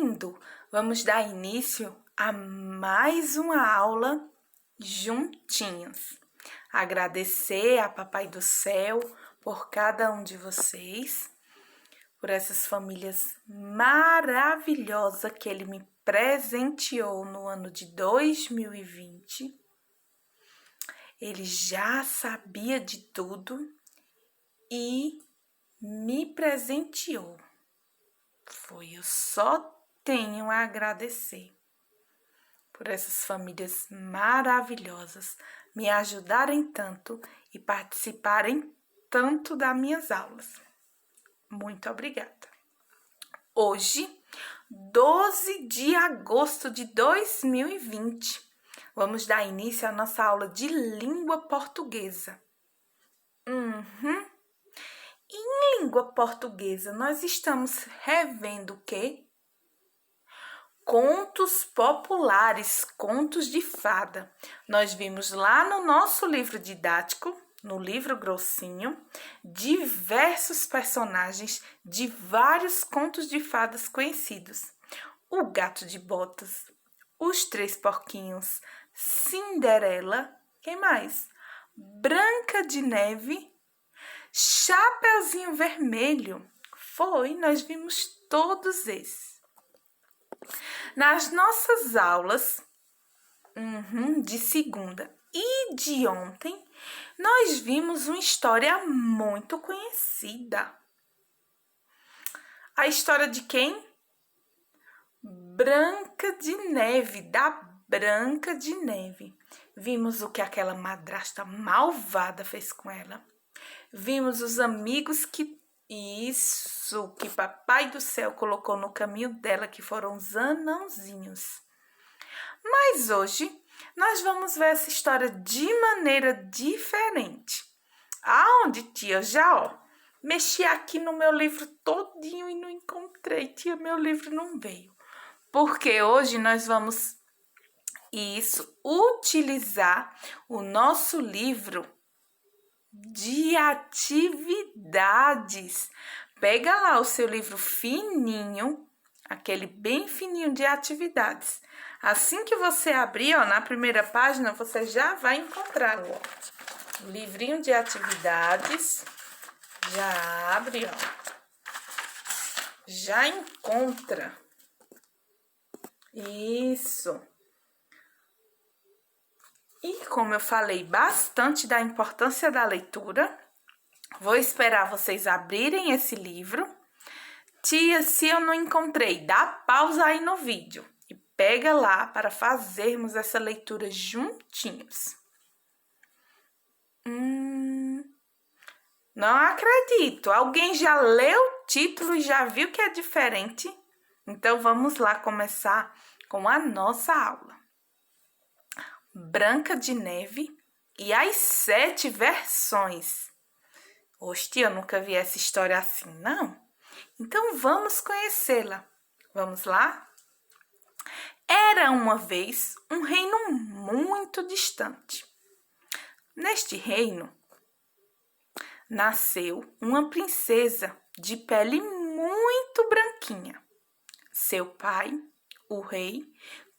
lindo! Vamos dar início a mais uma aula juntinhos. Agradecer a Papai do Céu por cada um de vocês, por essas famílias maravilhosas que Ele me presenteou no ano de 2020. Ele já sabia de tudo e me presenteou. Eu só tenho a agradecer por essas famílias maravilhosas me ajudarem tanto e participarem tanto das minhas aulas. Muito obrigada. Hoje, 12 de agosto de 2020, vamos dar início à nossa aula de língua portuguesa. Em língua portuguesa, nós estamos revendo o quê? Contos populares, contos de fada. Nós vimos lá no nosso livro didático, no livro grossinho, diversos personagens de vários contos de fadas conhecidos. O Gato de Botas, Os Três Porquinhos, Cinderela, quem mais? Branca de Neve, Chapeuzinho Vermelho. Nós vimos todos esses. Nas nossas aulas de segunda e de ontem, nós vimos uma história muito conhecida. A história de quem? Branca de Neve, da Branca de Neve. Vimos o que aquela madrasta malvada fez com ela. Vimos os amigos que Papai do Céu colocou no caminho dela, que foram os anãozinhos. Mas hoje nós vamos ver essa história de maneira diferente. Aonde, tia? Já, mexi aqui no meu livro todinho e não encontrei, tia, meu livro não veio. Porque hoje nós vamos utilizar o nosso livro de atividades. Pega lá o seu livro fininho, aquele bem fininho de atividades. Assim que você abrir, na primeira página, você já vai encontrar o livrinho de atividades. Já abre, já encontra. Isso. E como eu falei bastante da importância da leitura, vou esperar vocês abrirem esse livro. Tia, se eu não encontrei, dá pausa aí no vídeo e pega lá para fazermos essa leitura juntinhos. Não acredito. Alguém já leu o título e já viu que é diferente? Então, vamos lá começar com a nossa aula. Branca de Neve e as 7 versões. Oxe, eu nunca vi essa história assim, não? Então, vamos conhecê-la. Vamos lá? Era uma vez um reino muito distante. Neste reino, nasceu uma princesa de pele muito branquinha. Seu pai, o rei,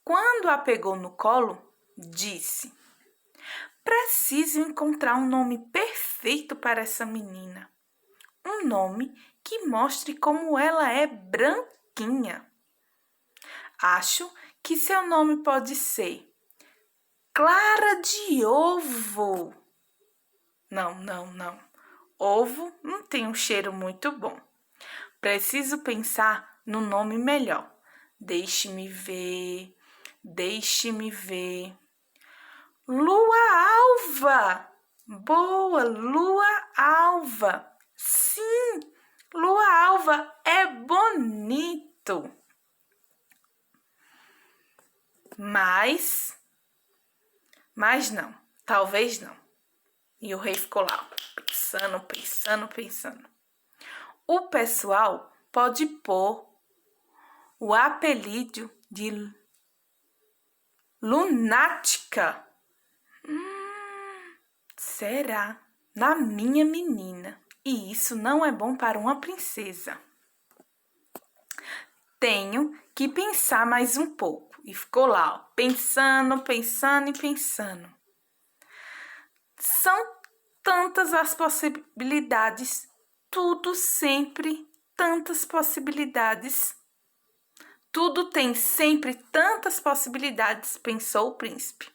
quando a pegou no colo, disse: preciso encontrar um nome perfeito para essa menina. Um nome que mostre como ela é branquinha. Acho que seu nome pode ser Clara de Ovo. Não. Ovo não tem um cheiro muito bom. Preciso pensar no nome melhor. Deixe-me ver. Lua Alva! Boa, Lua Alva! Sim, Lua Alva é bonito! Mas não, talvez não. E o rei ficou lá, pensando. O pessoal pode pôr o apelido de lunática. Será? Na minha menina. E isso não é bom para uma princesa. tenho que pensar mais um pouco. E ficou lá, ó, pensando, pensando e pensando. São tantas as possibilidades, tudo sempre tantas possibilidades. Tudo tem sempre tantas possibilidades, pensou o príncipe.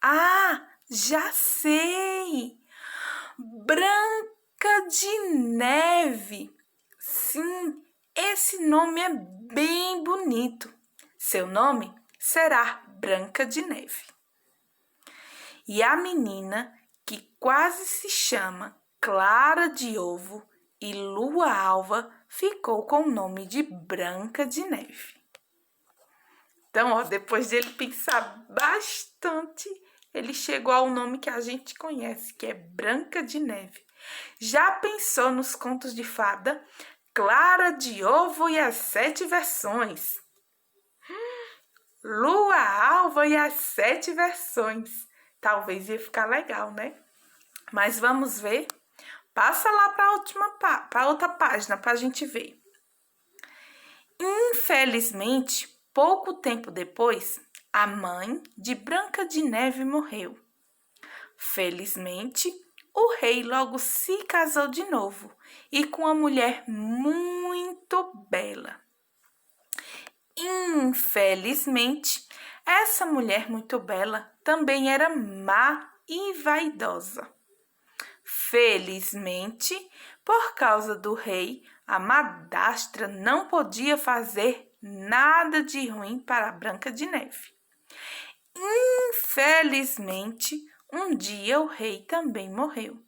Ah, já sei! Branca de Neve. Sim, esse nome é bem bonito. Seu nome será Branca de Neve. E a menina, que quase se chama Clara de Ovo e Lua Alva, ficou com o nome de Branca de Neve. Então, ó, depois de ele pensar bastante, ele chegou ao nome que a gente conhece, que é Branca de Neve. Já pensou nos contos de fada? Clara de Ovo e as 7 versões. Lua Alva e as 7 versões. Talvez ia ficar legal, né? Mas vamos ver. Passa lá para outra página para a gente ver. Infelizmente, pouco tempo depois, a mãe de Branca de Neve morreu. Felizmente, o rei logo se casou de novo e com uma mulher muito bela. Infelizmente, essa mulher muito bela também era má e vaidosa. Felizmente, por causa do rei, a madrasta não podia fazer nada de ruim para a Branca de Neve. Infelizmente, um dia o rei também morreu.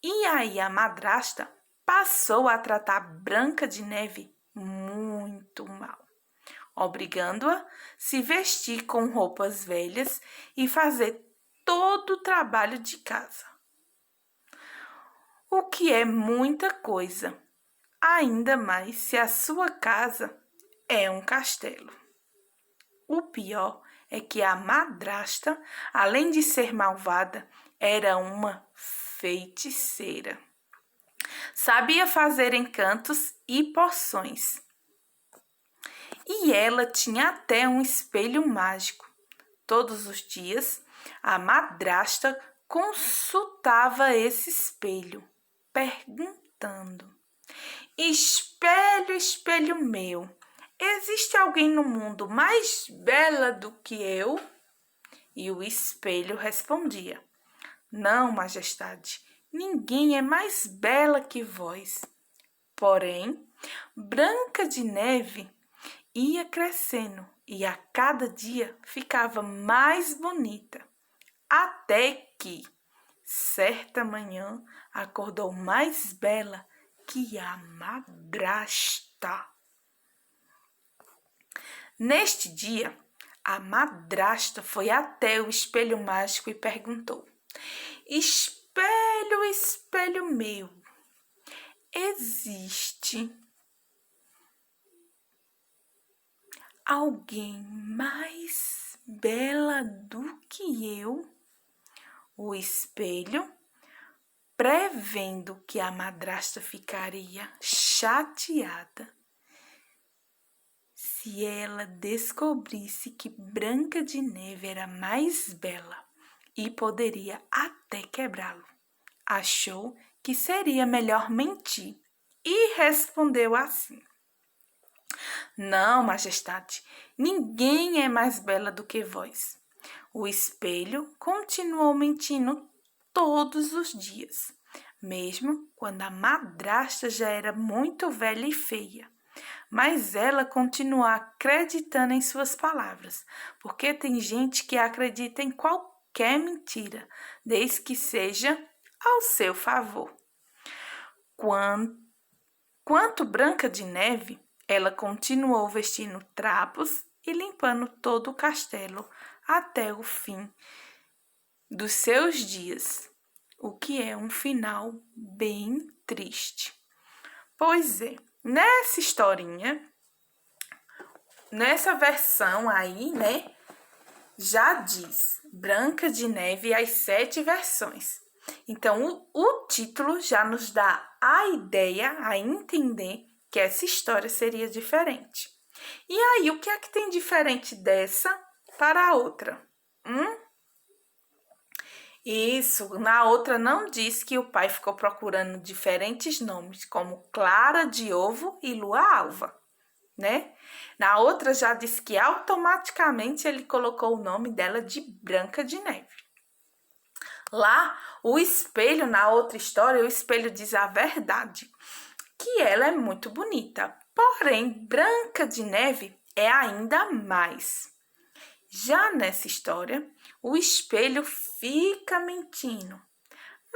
E aí a madrasta passou a tratar Branca de Neve muito mal, obrigando-a a se vestir com roupas velhas e fazer todo o trabalho de casa. O que é muita coisa, ainda mais se a sua casa é um castelo. O pior é que a madrasta, além de ser malvada, era uma feiticeira. Sabia fazer encantos e poções. E ela tinha até um espelho mágico. Todos os dias, a madrasta consultava esse espelho, perguntando: Espelho, espelho meu, existe alguém no mundo mais bela do que eu? E o espelho respondia: Não, majestade, ninguém é mais bela que vós. Porém, Branca de Neve ia crescendo e a cada dia ficava mais bonita, até que, certa manhã, acordou mais bela que a madrasta. Neste dia, a madrasta foi até o espelho mágico e perguntou: Espelho, espelho meu, existe alguém mais bela do que eu? O espelho, prevendo que a madrasta ficaria chateada se ela descobrisse que Branca de Neve era mais bela e poderia até quebrá-lo, achou que seria melhor mentir e respondeu assim: Não, majestade, ninguém é mais bela do que vós. O espelho continuou mentindo todos os dias, mesmo quando a madrasta já era muito velha e feia. Mas ela continuou acreditando em suas palavras, porque tem gente que acredita em qualquer mentira, desde que seja ao seu favor. Quanto Branca de Neve, ela continuou vestindo trapos e limpando todo o castelo até o fim dos seus dias, o que é um final bem triste. Pois é, nessa historinha, nessa versão aí, né, já diz Branca de Neve e as 7 versões. Então, o título já nos dá a ideia, a entender que essa história seria diferente. E aí, o que é que tem diferente dessa para a outra? Isso, na outra não diz que o pai ficou procurando diferentes nomes, como Clara de Ovo e Lua Alva, né? Na outra já diz que automaticamente ele colocou o nome dela de Branca de Neve. Lá, o espelho, na outra história, o espelho diz a verdade, que ela é muito bonita, porém, Branca de Neve é ainda mais. Já nessa história, o espelho fica mentindo.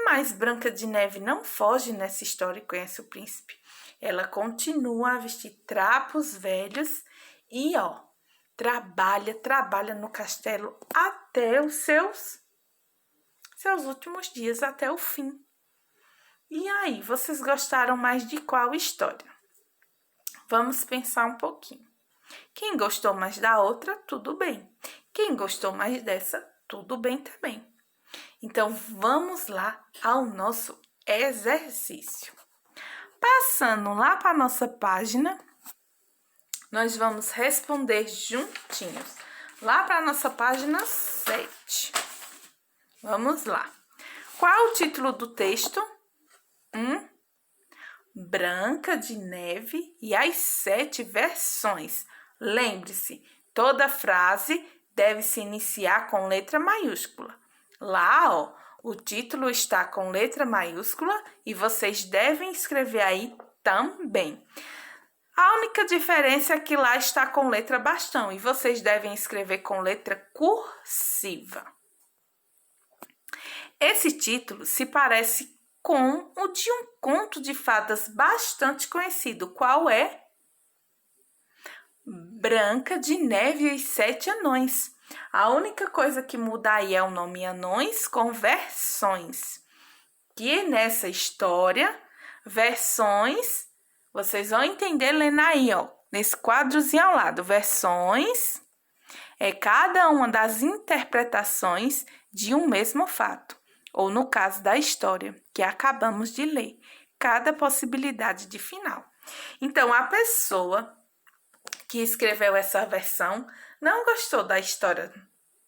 Mas Branca de Neve não foge nessa história e conhece o príncipe. Ela continua a vestir trapos velhos e, trabalha no castelo até os seus últimos dias, até o fim. E aí, vocês gostaram mais de qual história? Vamos pensar um pouquinho. Quem gostou mais da outra, tudo bem. Quem gostou mais dessa, tudo bem também. Então, vamos lá ao nosso exercício. Passando lá para a nossa página, nós vamos responder juntinhos. Lá para a nossa página 7. Vamos lá. Qual é o título do texto? Branca de Neve e as 7 versões. Lembre-se, toda frase deve se iniciar com letra maiúscula. Lá, o título está com letra maiúscula e vocês devem escrever aí também. A única diferença é que lá está com letra bastão e vocês devem escrever com letra cursiva. Esse título se parece com o de um conto de fadas bastante conhecido. Qual é? Branca de Neve e os 7 Anões. A única coisa que muda aí é o nome Anões com versões. Que nessa história, versões, vocês vão entender lendo aí, nesse quadrozinho ao lado. Versões é cada uma das interpretações de um mesmo fato. Ou no caso da história que acabamos de ler, cada possibilidade de final. Então, a pessoa que escreveu essa versão não gostou da história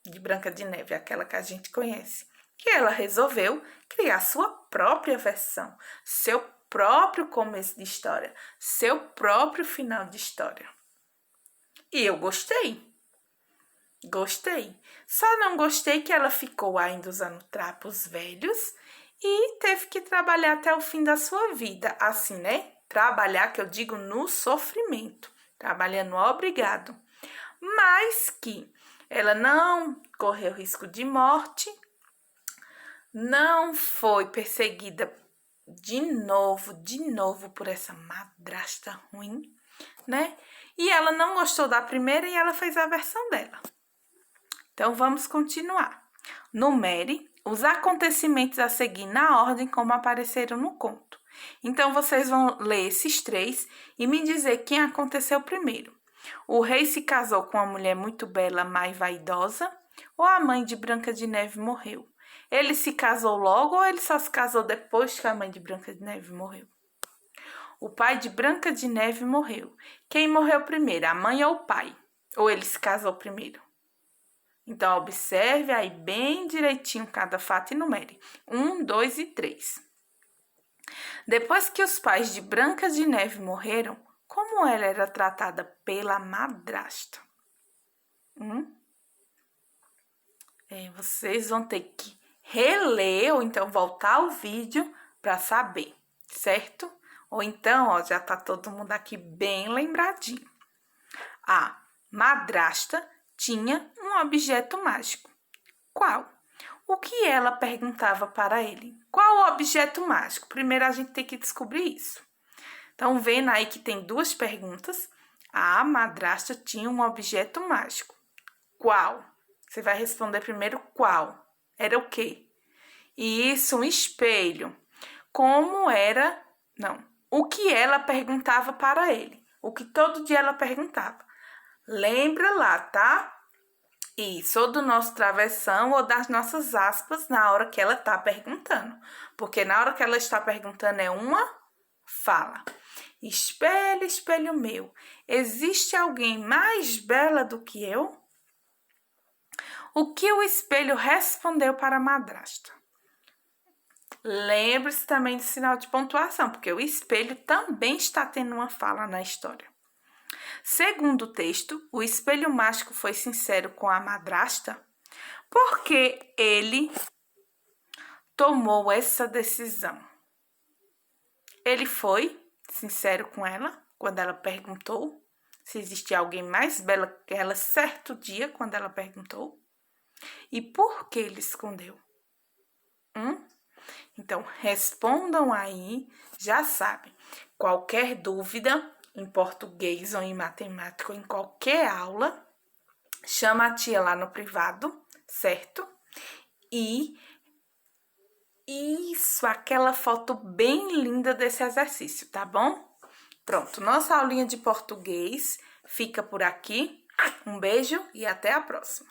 de Branca de Neve, aquela que a gente conhece, e ela resolveu criar sua própria versão, seu próprio começo de história, seu próprio final de história. E eu gostei. Só não gostei que ela ficou ainda usando trapos velhos e teve que trabalhar até o fim da sua vida. Assim, né? Trabalhar, que eu digo, no sofrimento. Trabalhando obrigado. Mas que ela não correu risco de morte, não foi perseguida de novo por essa madrasta ruim, né? E ela não gostou da primeira e ela fez a versão dela. Então, vamos continuar. Numere os acontecimentos a seguir na ordem como apareceram no conto. Então, vocês vão ler esses 3 e me dizer quem aconteceu primeiro. O rei se casou com uma mulher muito bela, má e vaidosa, ou a mãe de Branca de Neve morreu? Ele se casou logo ou ele só se casou depois que a mãe de Branca de Neve morreu? O pai de Branca de Neve morreu. Quem morreu primeiro, a mãe ou o pai? Ou ele se casou primeiro? Então, observe aí bem direitinho cada fato e numere. 1, 2 e 3. Depois que os pais de Branca de Neve morreram, como ela era tratada pela madrasta? Vocês vão ter que reler ou então voltar ao vídeo para saber, certo? Ou então, já tá todo mundo aqui bem lembradinho. A madrasta tinha um objeto mágico. Qual? O que ela perguntava para ele? Qual o objeto mágico? Primeiro a gente tem que descobrir isso. Então, vendo aí que tem 2 perguntas, a madrasta tinha um objeto mágico. Qual? Você vai responder primeiro qual. Era o quê? Isso, um espelho. Como era? Não. O que ela perguntava para ele? O que todo dia ela perguntava? Lembra lá, tá? Isso, ou do nosso travessão ou das nossas aspas na hora que ela está perguntando. Porque na hora que ela está perguntando é uma fala: espelho, espelho meu, existe alguém mais bela do que eu? O que o espelho respondeu para a madrasta? Lembre-se também do sinal de pontuação, porque o espelho também está tendo uma fala na história. Segundo o texto, o espelho mágico foi sincero com a madrasta porque ele tomou essa decisão. Ele foi sincero com ela quando ela perguntou se existia alguém mais bela que ela certo dia, quando ela perguntou. E por que ele escondeu? Então, respondam aí, já sabem. Qualquer dúvida em português ou em matemática ou em qualquer aula, chama a tia lá no privado, certo? E isso, aquela foto bem linda desse exercício, tá bom? Pronto, nossa aulinha de português fica por aqui. Um beijo e até a próxima.